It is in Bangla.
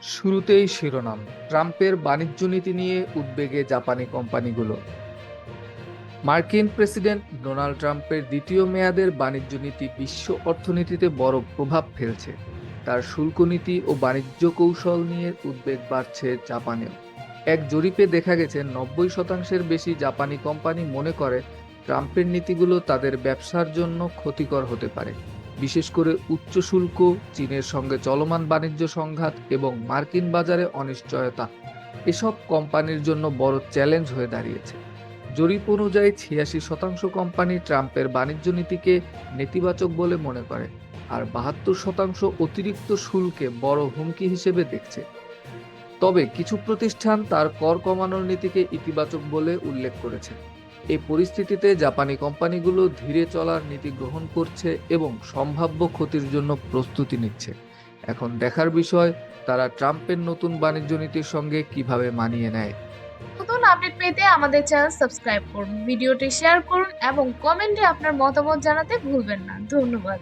শুরুতেই শিরোনাম, ট্রাম্পের বাণিজ্য নীতি নিয়ে উদ্বেগে জাপানি কোম্পানিগুলো। মার্কিন প্রেসিডেন্ট ডোনাল্ড ট্রাম্পের দ্বিতীয় মেয়াদের বাণিজ্য নীতি বিশ্ব অর্থনীতিতে বড় প্রভাব ফেলছে। তার শুল্ক নীতি ও বাণিজ্য কৌশল নিয়ে উদ্বেগ বাড়ছে জাপানেও। এক জরিপে দেখা গেছে 90% বেশি জাপানি কোম্পানি মনে করে ট্রাম্পের নীতিগুলো তাদের ব্যবসার জন্য ক্ষতিকর হতে পারে। বিশেষ করে উচ্চ শুল্ক, চীনের সঙ্গে চলমান বাণিজ্য সংঘাত এবং মার্কিন বাজারে অনিশ্চয়তা এসব কোম্পানির জন্য বড় চ্যালেঞ্জ হয়ে দাঁড়িয়েছে। জরিপ অনুযায়ী 86% কোম্পানি ট্রাম্পের বাণিজ্য নীতিকে নেতিবাচক বলে মনে করে, আর 72% অতিরিক্ত শুল্কে বড় হুমকি হিসেবে দেখছে। তবে কিছু প্রতিষ্ঠান তার কর কমানোর নীতিকে ইতিবাচক বলে উল্লেখ করেছে। এই পরিস্থিতিতে জাপানি কোম্পানিগুলো ধীরে চলার নীতি গ্রহণ করছে এবং সম্ভাব্য ক্ষতির জন্য প্রস্তুতি নিচ্ছে। এখন দেখার বিষয় তারা ট্রাম্পের নতুন বাণিজ্য নীতির সঙ্গে কিভাবে মানিয়ে নেয়। নতুন আপডেট পেতে আমাদের চ্যানেল সাবস্ক্রাইব করুন, ভিডিওটি শেয়ার করুন এবং কমেন্টে আপনার মতামত জানাতে ভুলবেন না। ধন্যবাদ।